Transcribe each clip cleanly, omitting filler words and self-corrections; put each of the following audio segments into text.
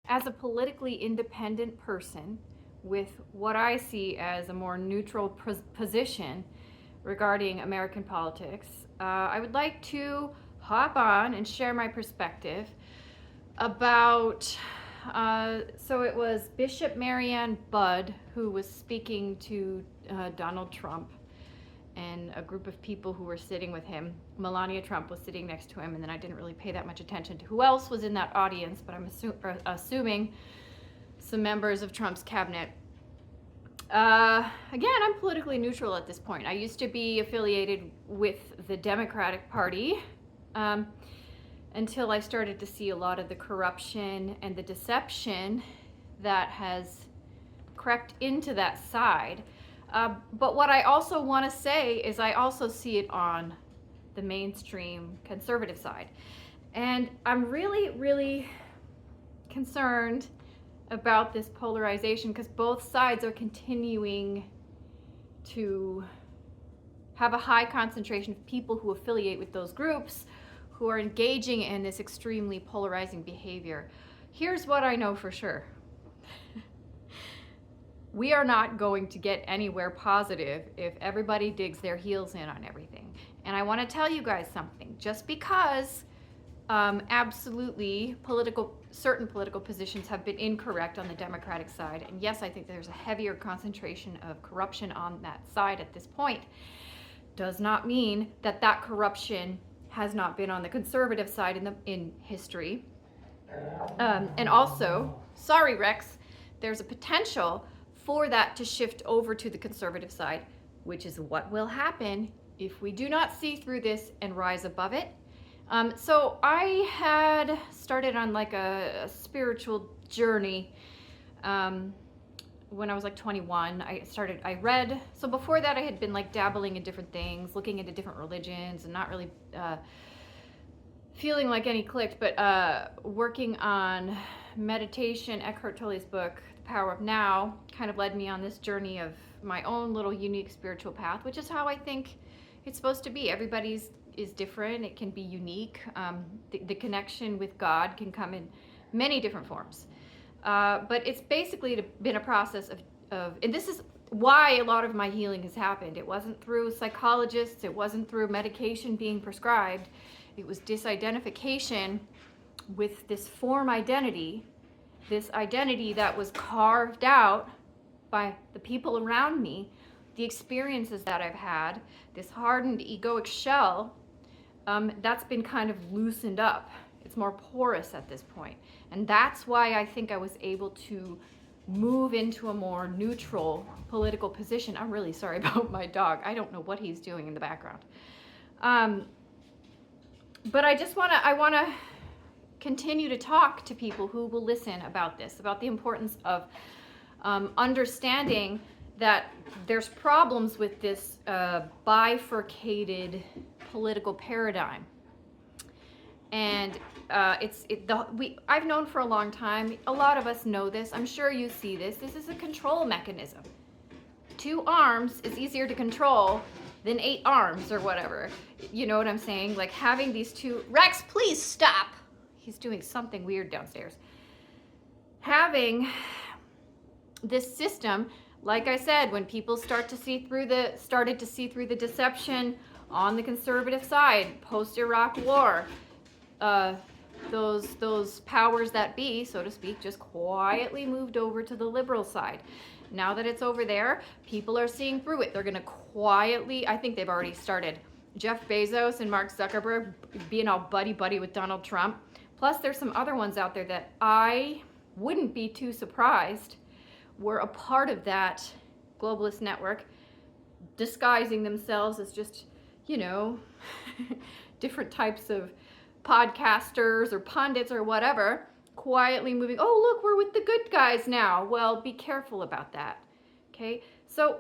as a politically independent person with what I see as a more neutral position regarding American politics, I would like to hop on and share my perspective about, so it was Bishop Marianne Budde who was speaking to Donald Trump and a group of people who were sitting with him. Melania Trump was sitting next to him, and then I didn't really pay that much attention to who else was in that audience, but I'm assuming some members of Trump's cabinet. Again, I'm politically neutral at this point. I used to be affiliated with the Democratic Party until I started to see a lot of the corruption and the deception that has crept into that side. But what I also want to say is I also see it on the mainstream conservative side. And I'm really, really concerned about this polarization because both sides are continuing to have a high concentration of people who affiliate with those groups who are engaging in this extremely polarizing behavior. Here's what I know for sure. We are not going to get anywhere positive if everybody digs their heels in on everything. And I want to tell you guys something. Just because absolutely certain political positions have been incorrect on the Democratic side, and yes, I think there's a heavier concentration of corruption on that side at this point, does not mean that that corruption has not been on the conservative side in history. And also, sorry Rex, there's a potential for that to shift over to the conservative side, which is what will happen if we do not see through this and rise above it. So I had started on like a spiritual journey when I was like 21. I read, so before that I had been like dabbling in different things, looking into different religions and not really feeling like any clicked, but working on meditation. Eckhart Tolle's book, The Power of Now, kind of led me on this journey of my own little unique spiritual path, which is how I think it's supposed to be. Everybody's is different. It can be unique. The connection with God can come in many different forms. But it's basically been a process of, and this is why a lot of my healing has happened. It wasn't through psychologists. It wasn't through medication being prescribed. It was disidentification with this form identity, this identity that was carved out by the people around me, the experiences that I've had, this hardened egoic shell, that's been kind of loosened up. It's more porous at this point. And that's why I think I was able to move into a more neutral political position. I'm really sorry about my dog. I don't know what he's doing in the background. But I want to continue to talk to people who will listen about this, about the importance of understanding that there's problems with this bifurcated political paradigm. And I've known for a long time, a lot of us know this, I'm sure you see this, this is a control mechanism. 2 arms is easier to control than 8 arms or whatever. You know what I'm saying? Like having these 2, Rex, please stop. He's doing something weird downstairs. Having this system, like I said, when people started to see through the deception on the conservative side, post-Iraq war, those powers that be, so to speak, just quietly moved over to the liberal side. Now that it's over there, people are seeing through it. They're going to quietly, I think they've already started, Jeff Bezos and Mark Zuckerberg being all buddy-buddy with Donald Trump. Plus, there's some other ones out there that I wouldn't be too surprised were a part of that globalist network, disguising themselves as just, you know, different types of podcasters or pundits or whatever, quietly moving, oh, look, we're with the good guys now. Well, be careful about that, okay? So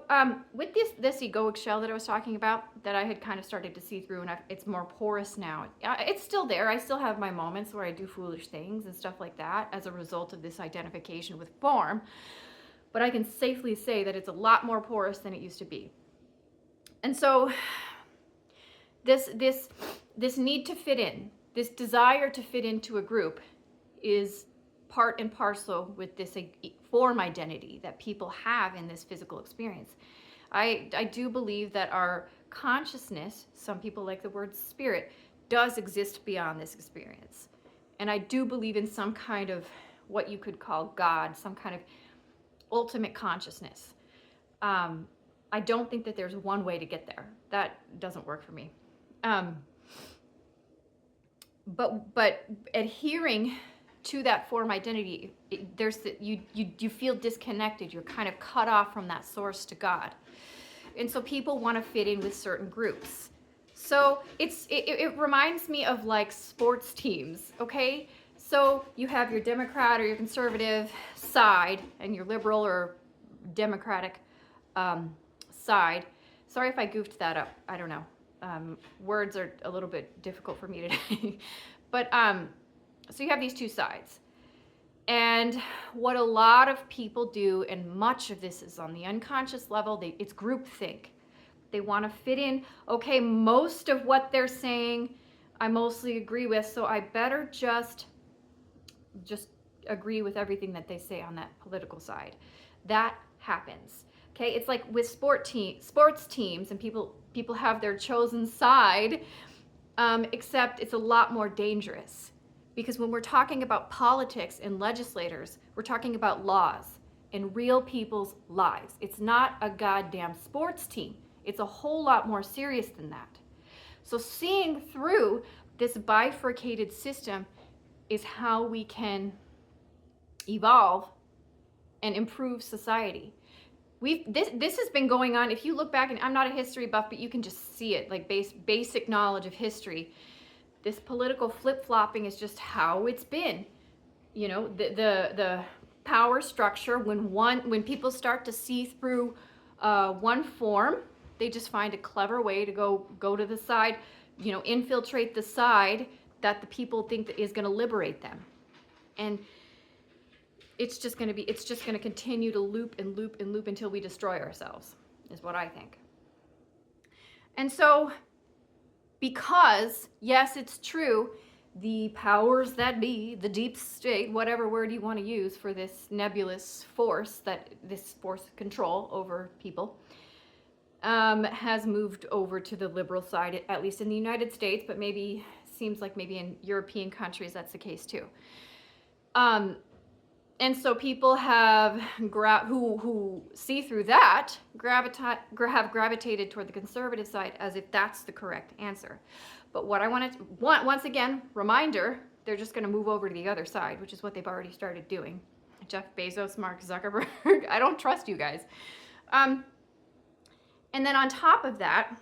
with this egoic shell that I was talking about, that I had kind of started to see through, and it's more porous now. It's still there. I still have my moments where I do foolish things and stuff like that as a result of this identification with form. But I can safely say that it's a lot more porous than it used to be. And so this need to fit in, this desire to fit into a group is part and parcel with this form identity that people have in this physical experience. I do believe that our consciousness, some people like the word spirit, does exist beyond this experience. And I do believe in some kind of what you could call God, some kind of ultimate consciousness. I don't think that there's one way to get there. That doesn't work for me. But adhering to that form identity, you feel disconnected. You're kind of cut off from that source to God. And so people want to fit in with certain groups. So it reminds me of like sports teams, okay? So you have your Democrat or your conservative side and your liberal or Democratic side. Sorry if I goofed that up. I don't know. Words are a little bit difficult for me today. But so you have these two sides. And what a lot of people do, and much of this is on the unconscious level, it's groupthink. They want to fit in. Okay, most of what they're saying, I mostly agree with, so I better just agree with everything that they say on that political side. That happens. Okay, it's like with sports teams, and people have their chosen side, except it's a lot more dangerous. Because when we're talking about politics and legislators, we're talking about laws and real people's lives. It's not a goddamn sports team. It's a whole lot more serious than that. So seeing through this bifurcated system is how we can evolve and improve society. This has been going on. If you look back, and I'm not a history buff, but you can just see it, like basic knowledge of history. This political flip-flopping is just how it's been. You know, the power structure, when people start to see through one form, they just find a clever way to go to the side, you know, infiltrate the side that the people think that is going to liberate them. And it's just going to continue to loop and loop and loop until we destroy ourselves, is what I think. And so, because, yes, it's true, the powers that be, the deep state, whatever word you want to use for this nebulous force, this force of control over people, has moved over to the liberal side, at least in the United States, but seems like maybe in European countries that's the case too. And so people who see through that have gravitated toward the conservative side as if that's the correct answer. But what I want once again, reminder, they're just going to move over to the other side, which is what they've already started doing. Jeff Bezos, Mark Zuckerberg, I don't trust you guys. And then on top of that,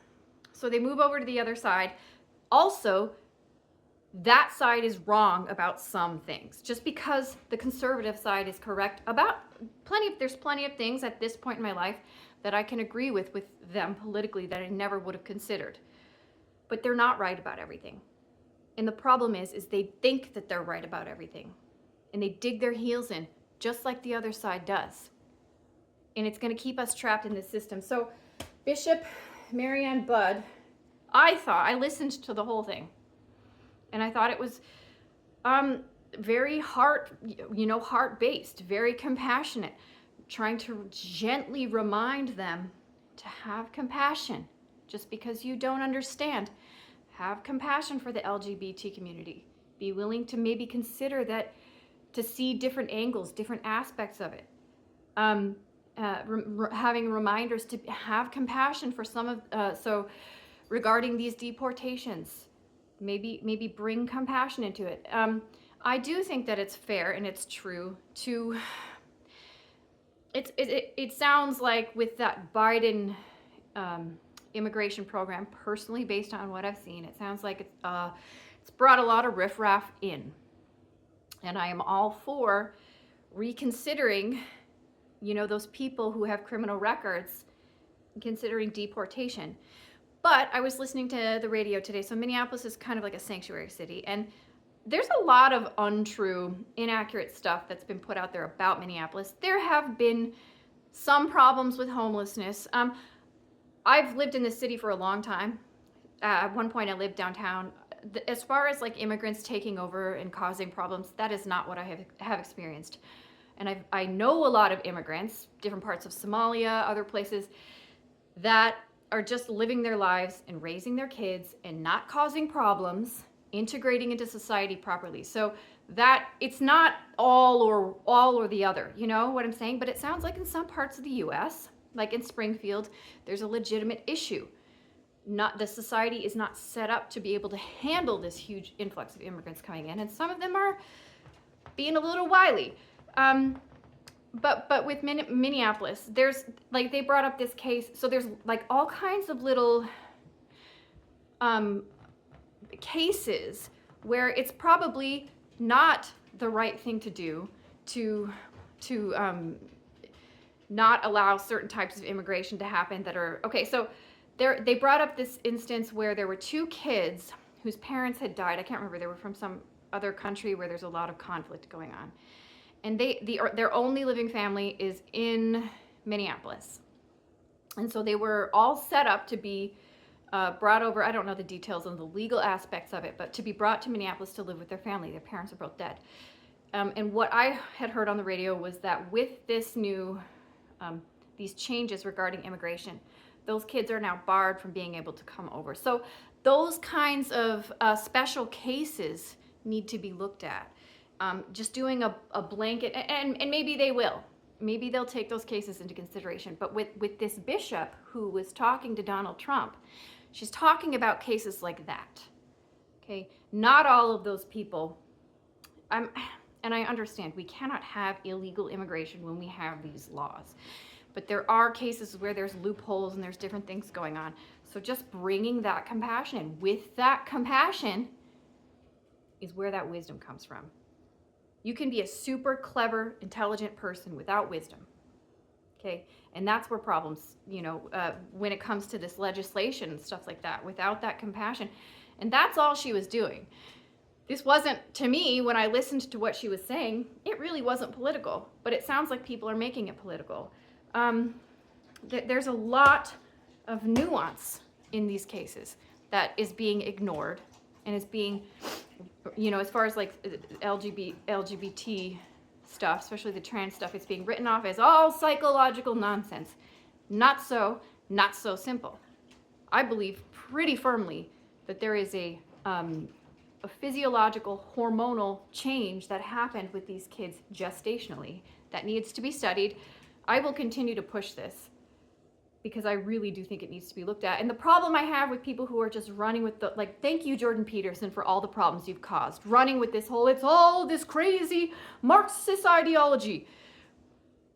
so they move over to the other side. Also, that side is wrong about some things. Just because the conservative side is correct about there's plenty of things at this point in my life that I can agree with them politically that I never would have considered. But they're not right about everything. And the problem is they think that they're right about everything. And they dig their heels in, just like the other side does. And it's going to keep us trapped in this system. So Bishop Marianne Budde, I listened to the whole thing. And I thought it was very heart-based, very compassionate, trying to gently remind them to have compassion. Just because you don't understand, have compassion for the LGBT community. Be willing to maybe consider that, to see different angles, different aspects of it. Having reminders to have compassion for some of, so regarding these deportations. Maybe bring compassion into it. I do think that it's fair and it's true to. It sounds like with that Biden immigration program, personally, based on what I've seen, it sounds like it's brought a lot of riffraff in, and I am all for reconsidering, those people who have criminal records, considering deportation. But I was listening to the radio today. So Minneapolis is kind of like a sanctuary city. And there's a lot of untrue, inaccurate stuff that's been put out there about Minneapolis. There have been some problems with homelessness. I've lived in this city for a long time. At one point I lived downtown. as far as like immigrants taking over and causing problems, that is not what I have experienced. And I know a lot of immigrants, different parts of Somalia, other places, that are just living their lives and raising their kids and not causing problems, integrating into society properly. So that it's not all or the other, you know what I'm saying? But it sounds like in some parts of the US, like in Springfield, there's a legitimate issue. Not the society is not set up to be able to handle this huge influx of immigrants coming in, and some of them are being a little wily. But with Minneapolis, there's like they brought up this case, so there's like all kinds of little cases where it's probably not the right thing to do to not allow certain types of immigration to happen that are okay. So they brought up this instance where there were two kids whose parents had died. I can't remember. They were from some other country where there's a lot of conflict going on. And their only living family is in Minneapolis. And so they were all set up to be brought over. I don't know the details on the legal aspects of it, but to be brought to Minneapolis to live with their family. Their parents are both dead. And what I had heard on the radio was that with this new, these changes regarding immigration, those kids are now barred from being able to come over. So those kinds of special cases need to be looked at. Just doing a blanket, and maybe they will. Maybe they'll take those cases into consideration. But with this bishop who was talking to Donald Trump, she's talking about cases like that. Okay, not all of those people. And I understand we cannot have illegal immigration when we have these laws. But there are cases where there's loopholes and there's different things going on. So just bringing that compassion in. With that compassion is where that wisdom comes from. You can be a super clever, intelligent person without wisdom. Okay? And that's where problems, when it comes to this legislation and stuff like that, without that compassion. And that's all she was doing. This wasn't, to me, when I listened to what she was saying, it really wasn't political. But it sounds like people are making it political. There's a lot of nuance in these cases that is being ignored and is being, as far as like LGBT stuff, especially the trans stuff, it's being written off as all psychological nonsense. Not so simple. I believe pretty firmly that there is a physiological hormonal change that happened with these kids gestationally that needs to be studied. I will continue to push this because I really do think it needs to be looked at. And the problem I have with people who are just running with thank you, Jordan Peterson, for all the problems you've caused. Running with this whole, it's all this crazy Marxist ideology.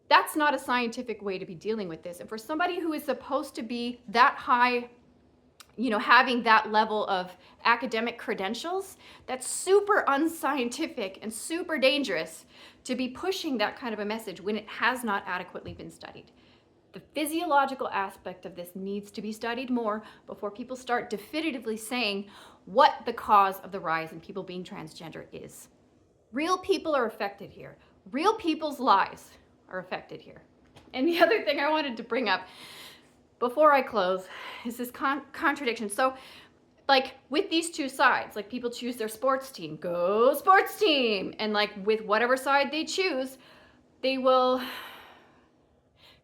That's not a scientific way to be dealing with this. And for somebody who is supposed to be that high, having that level of academic credentials, that's super unscientific and super dangerous to be pushing that kind of a message when it has not adequately been studied. The physiological aspect of this needs to be studied more before people start definitively saying what the cause of the rise in people being transgender is. Real people are affected here. Real people's lives are affected here. And the other thing I wanted to bring up before I close is this contradiction. So, with these two sides, people choose their sports team, go sports team, and with whatever side they choose, they will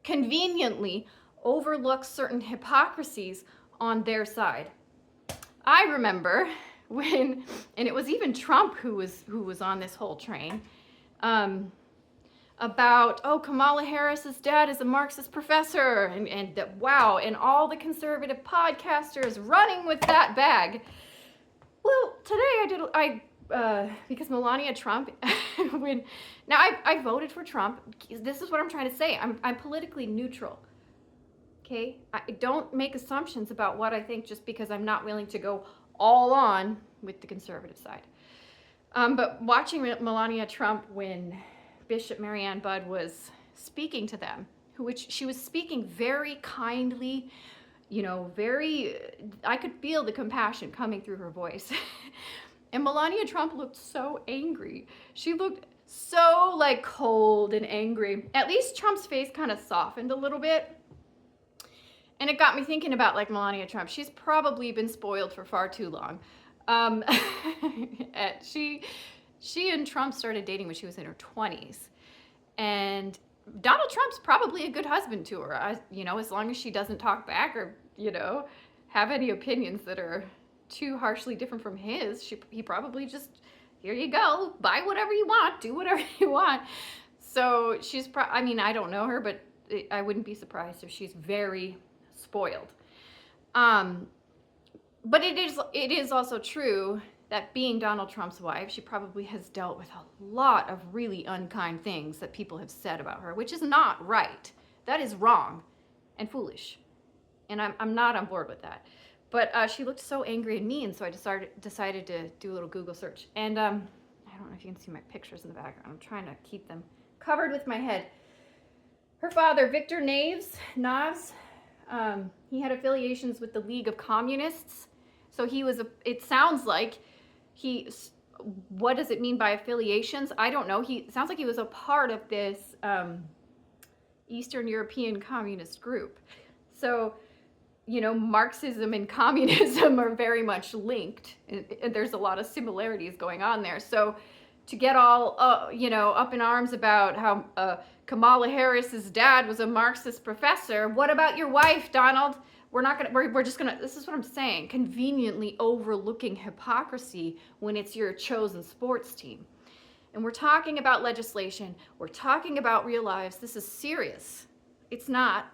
conveniently overlook certain hypocrisies on their side. I remember when, and it was even Trump who was on this whole train, about, Kamala Harris's dad is a Marxist professor, and that, wow, and all the conservative podcasters running with that bag. Well, today because Melania Trump, I voted for Trump. This is what I'm trying to say. I'm politically neutral. Okay? I don't make assumptions about what I think just because I'm not willing to go all on with the conservative side. But watching Melania Trump when Bishop Marianne Budde was speaking to them, which she was speaking very kindly, I could feel the compassion coming through her voice. And Melania Trump looked so angry. She looked so cold and angry. At least Trump's face kind of softened a little bit. And it got me thinking about Melania Trump. She's probably been spoiled for far too long. Um, she and Trump started dating when she was in her 20s. And Donald Trump's probably a good husband to her, as long as she doesn't talk back or, have any opinions that are too harshly different from his. He probably just, here you go, buy whatever you want, do whatever you want. So she's, I don't know her, but I wouldn't be surprised if she's very spoiled. But it is also true that being Donald Trump's wife, she probably has dealt with a lot of really unkind things that people have said about her, which is not right. That is wrong and foolish. And I'm not on board with that. But she looked so angry and mean, so I decided to do a little Google search. And I don't know if you can see my pictures in the background. I'm trying to keep them covered with my head. Her father, Victor Naves, he had affiliations with the League of Communists. So it sounds like what does it mean by affiliations? I don't know. It sounds like he was a part of this Eastern European communist group. So, Marxism and communism are very much linked, and there's a lot of similarities going on there. So to get all, up in arms about how Kamala Harris's dad was a Marxist professor, what about your wife, Donald? We're just gonna, this is what I'm saying, conveniently overlooking hypocrisy when it's your chosen sports team. And we're talking about legislation. We're talking about real lives. This is serious. It's not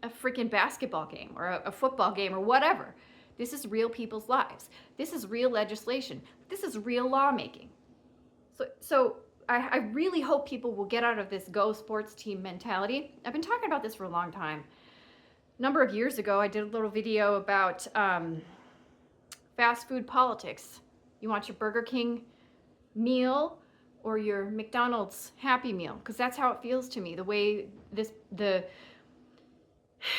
a freaking basketball game or a football game or whatever. This is real people's lives. This is real legislation. This is real lawmaking. So I really hope people will get out of this go sports team mentality. I've been talking about this for a long time. A number of years ago, I did a little video about fast food politics. You want your Burger King meal or your McDonald's Happy Meal? Because that's how it feels to me. The way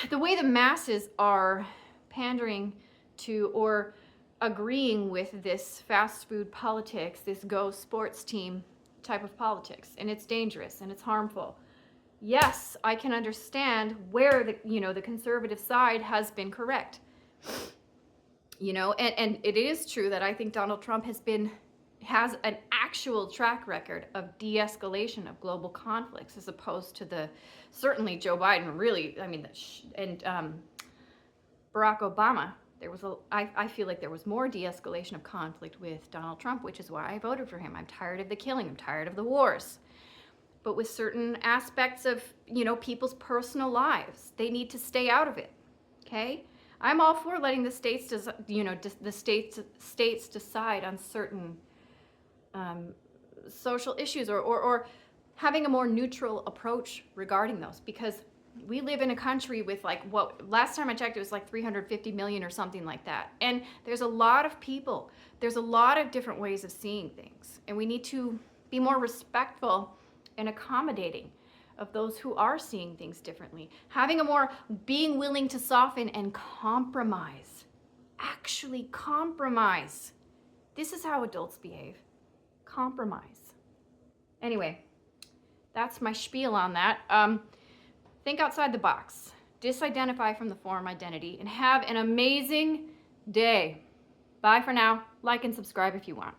the way the masses are pandering to or agreeing with this fast food politics, this go sports team type of politics, and it's dangerous and it's harmful. Yes, I can understand where the conservative side has been correct. And it is true that I think Donald Trump has an actual track record of de-escalation of global conflicts, as opposed to certainly Joe Biden, really, and Barack Obama. I feel like there was more de-escalation of conflict with Donald Trump, which is why I voted for him. I'm tired of the killing. I'm tired of the wars. But with certain aspects of, people's personal lives, they need to stay out of it. Okay? I'm all for letting the states, states decide on certain social issues or having a more neutral approach regarding those, because we live in a country with last time I checked, it was 350 million or something like that. And there's a lot of people. There's a lot of different ways of seeing things. And we need to be more respectful and accommodating of those who are seeing things differently. Being willing to soften and compromise. Actually compromise. This is how adults behave. Compromise. Anyway, that's my spiel on that. Think outside the box. Disidentify from the form identity and have an amazing day. Bye for now. Like and subscribe if you want.